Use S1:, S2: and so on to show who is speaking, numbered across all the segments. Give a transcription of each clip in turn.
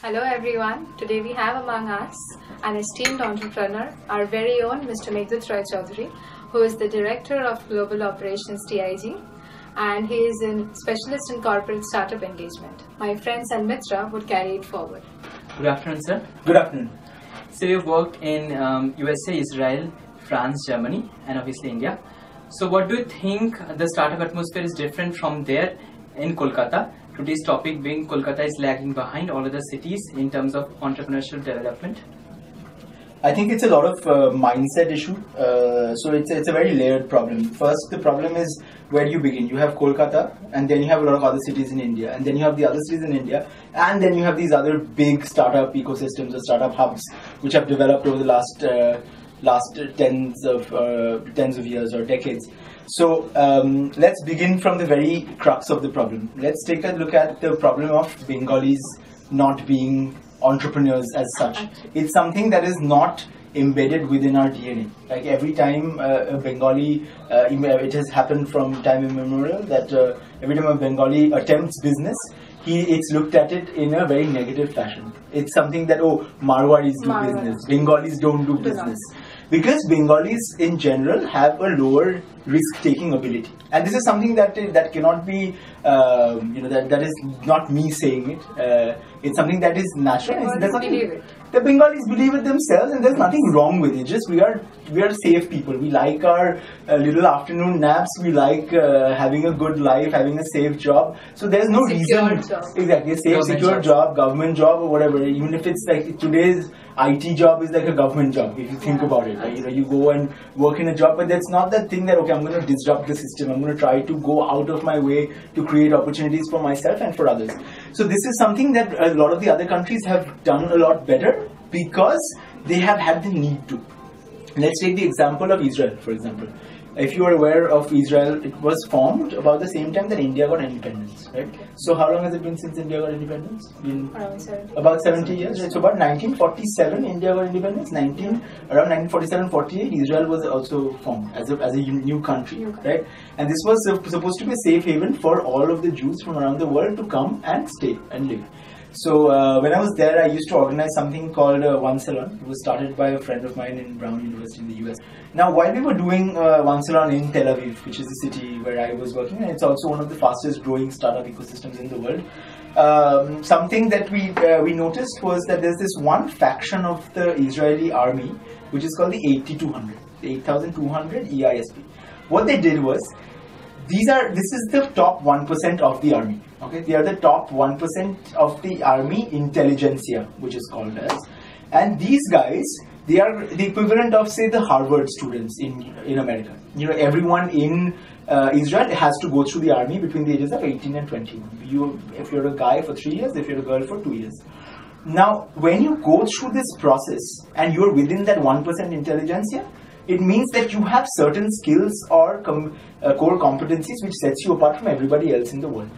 S1: Hello everyone. Today we have among us an esteemed entrepreneur, our very own Mr. Meghdut Chowdhury, who is the Director of Global Operations TIG, and he is a specialist in corporate startup engagement. My friends and Mitra would carry it forward.
S2: Good afternoon, sir.
S3: Good afternoon.
S2: So you've worked in USA, Israel, France, Germany, and obviously India. So what do you think the startup atmosphere is different from there in Kolkata? Today's topic being Kolkata is lagging behind all other cities in terms of entrepreneurial development.
S3: I think it's a lot of mindset issue. So it's a very layered problem. First, the problem is where you begin. You have Kolkata, and then you have a lot of other cities in India, and then you have the other cities in India, and then you have these other big startup ecosystems or startup hubs which have developed over the last tens of years or decades. So let's begin from the very crux of the problem. Let's take a look at the problem of Bengalis not being entrepreneurs as such. It's something that is not embedded within our DNA. Like every time a Bengali, it has happened from time immemorial that every time a Bengali attempts business, it's looked at it in a very negative fashion. It's something that, oh, Marwaris do business, Bengalis don't do business. Because Bengalis in general have a lower risk-taking ability, and this is something that cannot be, that is not me saying it. It's something that is natural. The Bengalis believe it themselves, and there's nothing wrong with it. Just we are safe people. We like our little afternoon naps. We like having a good life, having a safe job. So there's no reason. Exactly, a safe, secure job, government job, or whatever. Even if it's like today's IT job is like a government job, if you think about it. Right? You go and work in a job, but that's not that thing that, okay, I'm going to disrupt the system. I'm going to try to go out of my way to create opportunities for myself and for others. So this is something that a lot of the other countries have done a lot better because they have had the need to. Let's take the example of Israel, for example. If you are aware of Israel, it was formed about the same time that India got independence, right? So how long has it been since India got independence? About 70 years, right? So about 1947, India got independence. Around 1947-48, Israel was also formed as a new country, right? And this was supposed to be a safe haven for all of the Jews from around the world to come and stay and live. So when I was there, I used to organize something called One Salon. It was started by a friend of mine in Brown University in the US. Now, while we were doing One Salon in Tel Aviv, which is the city where I was working, and it's also one of the fastest growing startup ecosystems in the world, something that we noticed was that there's this one faction of the Israeli army, which is called the 8200, the 8200 EISP. What they did was, this is the top 1% of the army. Okay, they are the top 1% of the army intelligentsia, which is called as. And these guys, they are the equivalent of, say, the Harvard students in America. Everyone in Israel has to go through the army between the ages of 18 and 21. If you're a guy for 3 years, if you're a girl for 2 years. Now, when you go through this process and you're within that 1% intelligentsia, it means that you have certain skills or core competencies which sets you apart from everybody else in the world.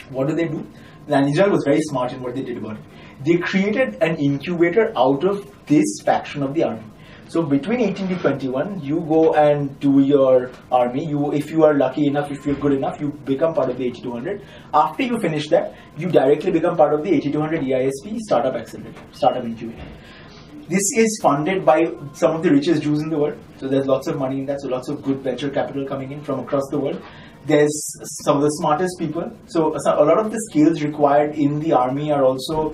S3: What do they do? And Israel was very smart in what they did about it. They created an incubator out of this faction of the army. So between 18 to 21, you go and do your army. If you are lucky enough, if you're good enough, you become part of the 8200. After you finish that, you directly become part of the 8200 EISP Startup Accelerator, Startup Incubator. This is funded by some of the richest Jews in the world. So there's lots of money in that. So lots of good venture capital coming in from across the world. There's some of the smartest people. So a lot of the skills required in the army are also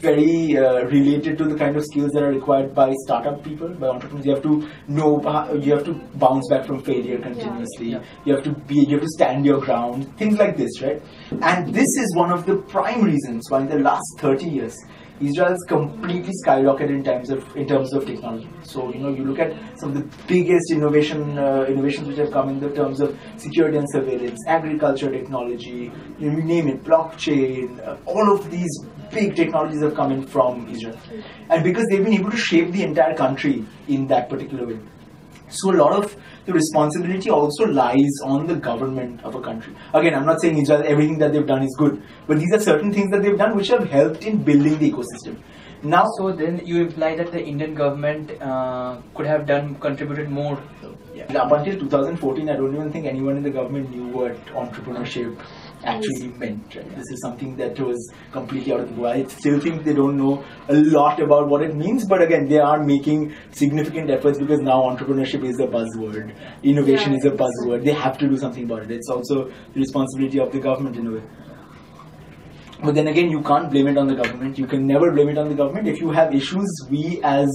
S3: very related to the kind of skills that are required by startup people, by entrepreneurs. You have to know, you have to bounce back from failure continuously. You have to stand your ground. Things like this, right? And this is one of the prime reasons why in the last 30 years, Israel has completely skyrocketed in terms of technology. So you look at some of the biggest innovations which have come in the terms of security and surveillance, agriculture technology, you name it, blockchain. All of these big technologies have come in from Israel, and because they've been able to shape the entire country in that particular way. So a lot of the responsibility also lies on the government of a country. Again, I'm not saying Israel, everything that they've done is good, but these are certain things that they've done which have helped in building the ecosystem. Now,
S2: so then you imply that the Indian government could have contributed more.
S3: Yeah. Up until 2014, I don't even think anyone in the government knew what entrepreneurship actually meant. Right? This is something that was completely out of the blue. I still think they don't know a lot about what it means, but again, they are making significant efforts because now entrepreneurship is a buzzword, innovation is a buzzword. They have to do something about it. It's also the responsibility of the government in a way. But then again, you can't blame it on the government. You can never blame it on the government. If you have issues, we as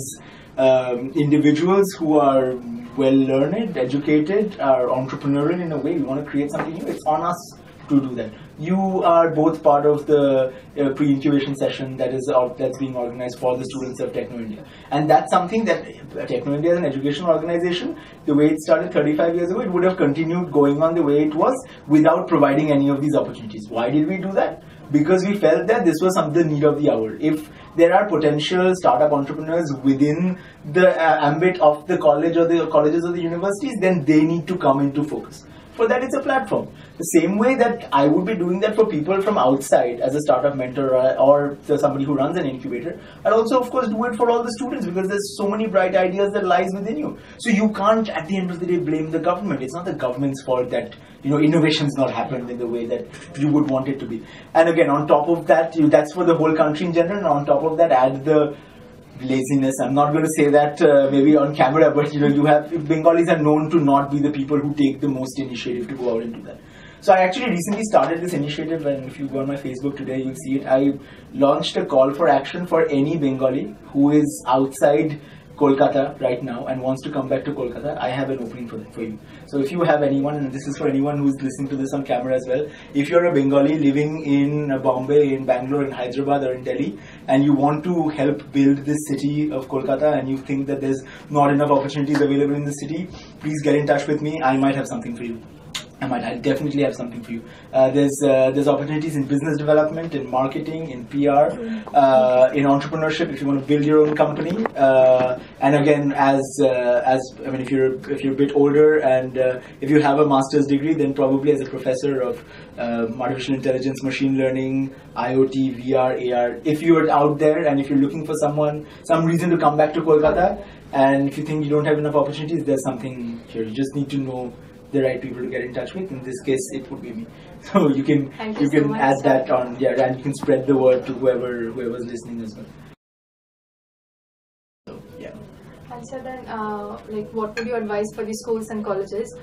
S3: individuals who are well-learned, educated, are entrepreneurial in a way, we want to create something new, it's on us to do that. You are both part of the pre-incubation session that's being organized for the students of Techno India. And that's something that Techno India is an educational organization. The way it started 35 years ago, it would have continued going on the way it was without providing any of these opportunities. Why did we do that? Because we felt that this was the need of the hour. If there are potential startup entrepreneurs within the ambit of the college or the colleges or the universities, then they need to come into focus. For that, it's a platform. The same way that I would be doing that for people from outside as a startup mentor or somebody who runs an incubator, I'll also, of course, do it for all the students because there's so many bright ideas that lies within you. So you can't, at the end of the day, blame the government. It's not the government's fault that innovation's not happened in the way that you would want it to be. And again, on top of that, that's for the whole country in general. And on top of that, add the laziness. I'm not going to say that maybe on camera, but you have Bengalis are known to not be the people who take the most initiative to go out and do that. So I actually recently started this initiative, and if you go on my Facebook today, you'll see it. I launched a call for action for any Bengali who is outside Kolkata right now and wants to come back to Kolkata. I have an opening for you. So if you have anyone, and this is for anyone who's listening to this on camera as well, if you're a Bengali living in Bombay, in Bangalore, in Hyderabad or in Delhi, and you want to help build this city of Kolkata and you think that there's not enough opportunities available in the city, please get in touch with me. I might have something for you. I'll definitely have something for you. There's opportunities in business development, in marketing, in PR, in entrepreneurship. If you want to build your own company, and again, if you're a bit older and if you have a master's degree, then probably as a professor of artificial intelligence, machine learning, IoT, VR, AR. If you're out there and if you're looking for some reason to come back to Kolkata, and if you think you don't have enough opportunities, there's something here. You just need to know the right people to get in touch with. In this case, it would be me. So you can add that on, and you can spread the word to whoever's listening as well. So yeah.
S1: And so then, what would you advise for the schools and colleges?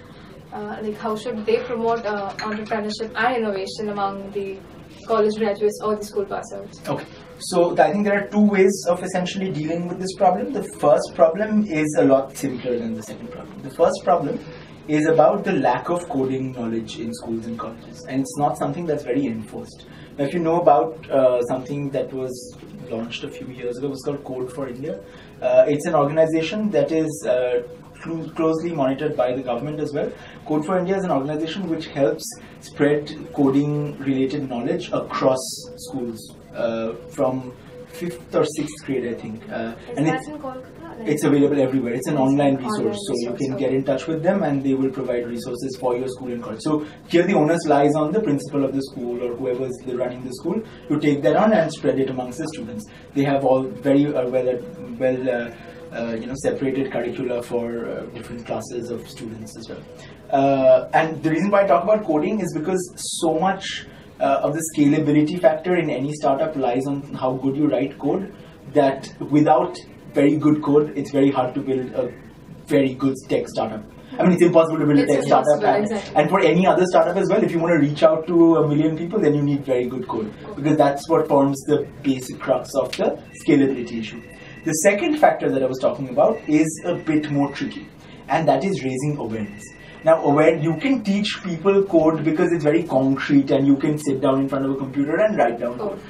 S1: How should they promote entrepreneurship and innovation among the college graduates or the school passouts?
S3: Okay. So I think there are two ways of essentially dealing with this problem. The first problem is a lot simpler than the second problem. The first problem is about the lack of coding knowledge in schools and colleges, and it's not something that's very enforced. Now, if you know about something that was launched a few years ago, it was called Code for India. It's an organization that is closely monitored by the government as well. Code for India is an organization which helps spread coding related knowledge across schools from 5th or 6th grade, I think.
S1: And it's in Kolkata?
S3: It's available everywhere. It's an online resource, so you can get in touch with them and they will provide resources for your school and college. So here the onus lies on the principal of the school or whoever's running the school to take that on and spread it amongst the students. They have all very separated curricula for different classes of students as well. And the reason why I talk about coding is because so much of the scalability factor in any startup lies on how good you write code, that without very good code, it's very hard to build a very good tech startup. I mean, it's impossible to build a tech startup, and for any other startup as well, if you want to reach out to 1 million people, then you need very good code, because that's what forms the basic crux of the scalability issue. The second factor that I was talking about is a bit more tricky, and that is raising awareness. Now, you can teach people code because it's very concrete and you can sit down in front of a computer and write down code.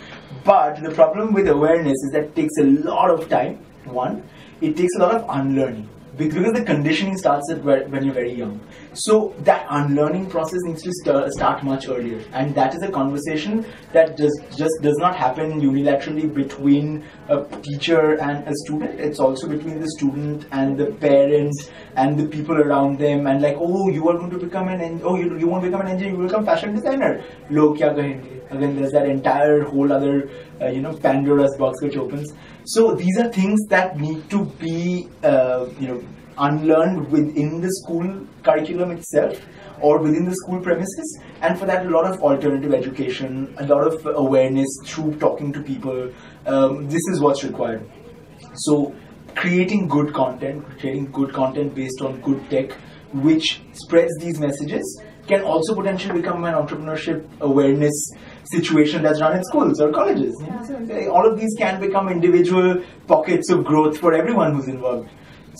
S3: But the problem with awareness is that it takes a lot of time. One, it takes a lot of unlearning because the conditioning starts when you're very young. So that unlearning process needs to start much earlier, and that is a conversation that just does not happen unilaterally between a teacher and a student. It's also between the student and the parents and the people around them, and you are going to become you won't become an engineer, you will become fashion designer. Log kya kahenge? Again, there's that entire whole other Pandora's box which opens. So these are things that need to be unlearned within the school curriculum itself or within the school premises, and for that a lot of alternative education, a lot of awareness through talking to people. This is what's required. So creating good content based on good tech which spreads these messages can also potentially become an entrepreneurship awareness situation that's run in schools or colleges. So all of these can become individual pockets of growth for everyone who's involved.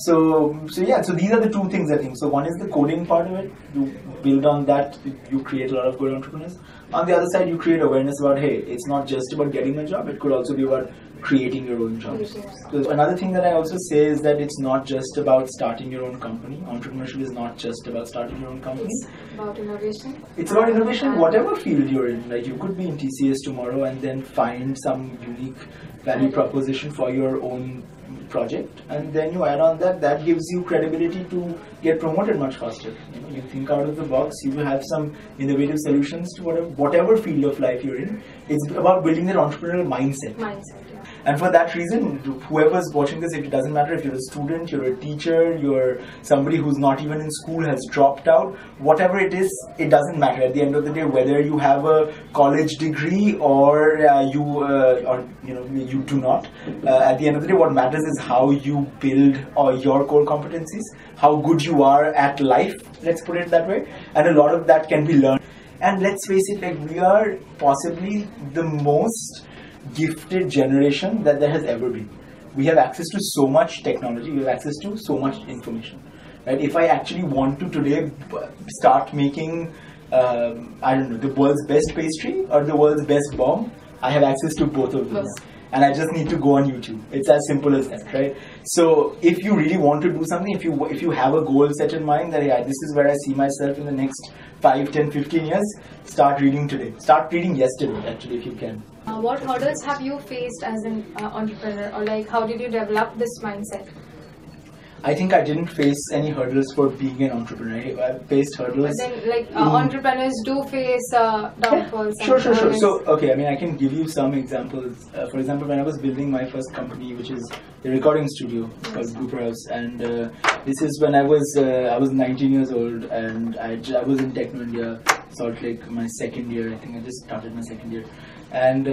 S3: So these are the two things I think. So one is the coding part of it. You build on that, you create a lot of good entrepreneurs. On the other side, you create awareness about, hey, it's not just about getting a job, it could also be about creating your own jobs. So another thing that I also say is that it's not just about starting your own company. Entrepreneurship is not just about starting your own company.
S1: It's about innovation.
S3: It's about innovation, whatever field you're in. Like you could be in TCS tomorrow and then find some unique value proposition for your own project, and then you add on that gives you credibility to get promoted much faster. You think out of the box, you will have some innovative solutions to whatever field of life you're in. It's about building that entrepreneurial mindset.
S1: Yeah.
S3: And for that reason, whoever's watching this, it doesn't matter if you're a student, you're a teacher, you're somebody who's not even in school, has dropped out, whatever it is, it doesn't matter. At the end of the day, whether you have a college degree or you do not, at the end of the day, what matters is how you build your core competencies, how good you are at life, let's put it that way, and a lot of that can be learned. And let's face it, like we are possibly the most gifted generation that there has ever been. We have access to so much technology, we have access to so much information. Right? If I actually want to today start making, I don't know, the world's best pastry or the world's best bomb, I have access to both of them. And I just need to go on YouTube. It's as simple as that, right? So if you really want to do something, if you have a goal set in mind that, yeah, this is where I see myself in the next 5, 10, 15 years, start reading today. Start reading yesterday, actually, if you can.
S1: What hurdles have you faced as an entrepreneur, or like how did you develop this mindset?
S3: I think I didn't face any hurdles for being an entrepreneur. I faced hurdles.
S1: But then, like entrepreneurs do face downfalls.
S3: Yeah, sure. So, okay, I mean, I can give you some examples. For example, when I was building my first company, which is the recording studio called Blooper House, and this is when I was 19 years old, and I was in Techno India, Salt Lake, my second year. I think I just started my second year, and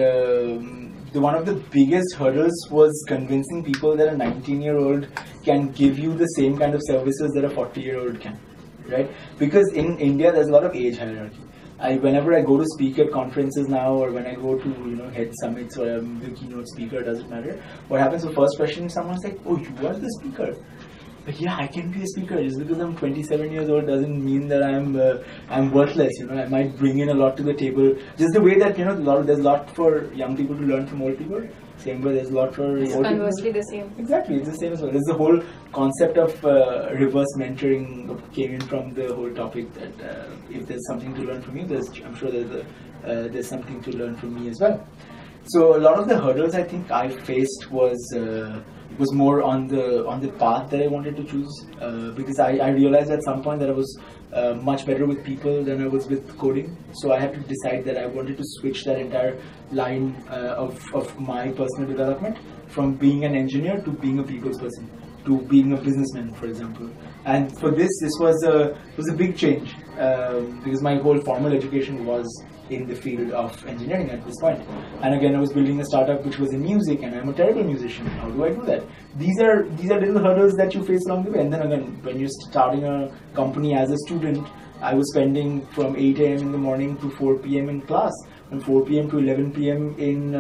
S3: one of the biggest hurdles was convincing people that a 19-year-old can give you the same kind of services that a 40-year-old can, right? Because in India, there's a lot of age hierarchy. Whenever I go to speak at conferences now, or when I go to head summits, or I'm the keynote speaker, doesn't matter. What happens? The first question, someone's like, "Oh, you are the speaker." But yeah, I can be a speaker. Just because I'm 27 years old doesn't mean that I'm worthless. I might bring in a lot to the table. Just the way that there's a lot for young people to learn from old people. Same way there's a lot for
S1: it's
S3: old
S1: conversely
S3: people.
S1: The same.
S3: Exactly, it's the same as well. There's the whole concept of reverse mentoring came in from the whole topic that if there's something to learn from you, I'm sure there's something to learn from me as well. So a lot of the hurdles I think I faced was more on the path that I wanted to choose, because I realized at some point that I was much better with people than I was with coding. So I had to decide that I wanted to switch that entire line of my personal development from being an engineer to being a people's person, to being a businessman, for example. And for this was a big change, because my whole formal education was in the field of engineering at this point. And again, I was building a startup which was in music, and I'm a terrible musician. How do I do that? These are little hurdles that you face along the way. And then again, when you're starting a company as a student, I was spending from 8 a.m. in the morning to 4 p.m. in class, and 4 p.m. to 11 p.m. in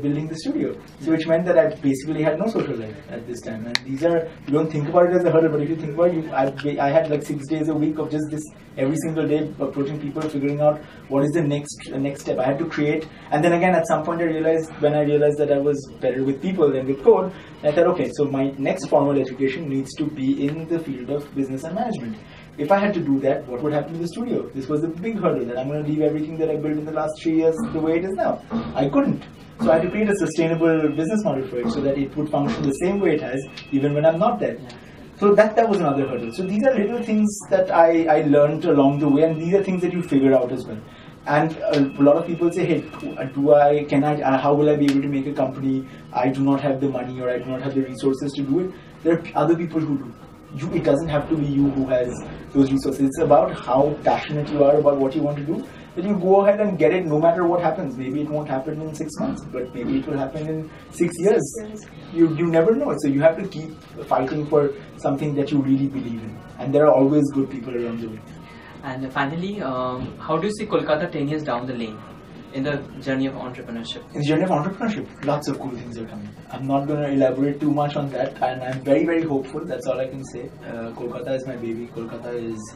S3: building the studio. So which meant that I basically had no social life at this time. And these are, you don't think about it as a hurdle, but if you think about it, I had like 6 days a week of just this, every single day approaching people, figuring out what is the next step. I had to create, and then again at some point when I realized that I was better with people than with code, I thought, okay, so my next formal education needs to be in the field of business and management. If I had to do that, what would happen to the studio? This was a big hurdle, that I'm going to leave everything that I built in the last 3 years the way it is now. I couldn't. So I had to create a sustainable business model for it so that it would function the same way it has even when I'm not there. So that was another hurdle. So these are little things that I learned along the way, and these are things that you figure out as well. And a lot of people say, hey, how will I be able to make a company? I do not have the money, or I do not have the resources to do it. There are other people who do. It doesn't have to be you who has those resources. It's about how passionate you are about what you want to do. Then you go ahead and get it no matter what happens. Maybe it won't happen in 6 months, but maybe it will happen in 6 years. You never know. So you have to keep fighting for something that you really believe in. And there are always good people around you.
S2: And finally, how do you see Kolkata 10 years down the lane in the journey of entrepreneurship?
S3: In the journey of entrepreneurship, lots of cool things are coming. I'm not going to elaborate too much on that, and I'm very, very hopeful. That's all I can say. Kolkata is my baby. Kolkata is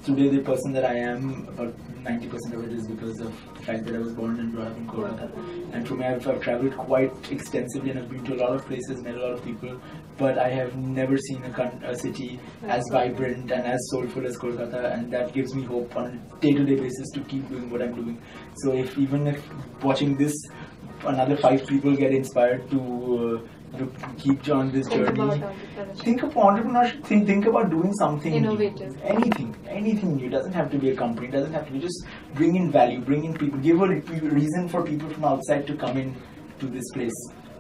S3: today the person that I am. About 90% of it is because of the fact that I was born and brought up in Kolkata. And for me, I've traveled quite extensively, and I've been to a lot of places, met a lot of people, but I have never seen a city as vibrant and as soulful as Kolkata, and that gives me hope on a day-to-day basis to keep doing what I'm doing. So even if watching this, another 5 people get inspired to keep on this journey. Think of entrepreneurship. Think about doing something
S1: innovative.
S3: Anything new. It doesn't have to be a company. It doesn't have to be. Just bring in value, bring in people, give a reason for people from outside to come in to this place.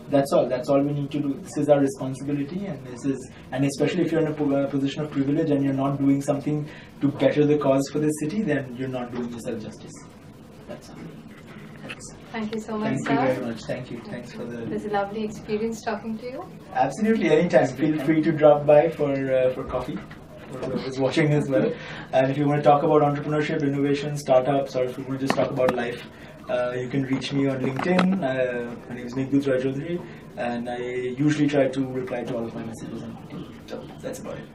S3: That's all. That's all we need to do. This is our responsibility, and especially if you're in a position of privilege and you're not doing something to better the cause for the city, then you're not doing yourself justice. That's all.
S1: Thank you so much,
S3: Thank
S1: sir.
S3: you very much. Thank you. Thanks for the.
S1: It was a lovely experience talking to you.
S3: Absolutely, anytime. Feel free to drop by for coffee. For whoever's watching as well. And if you want to talk about entrepreneurship, innovation, startups, or if you want to just talk about life, you can reach me on LinkedIn. My name is Meghdut Chowdhury, and I usually try to reply to all of my messages on LinkedIn. So that's about it.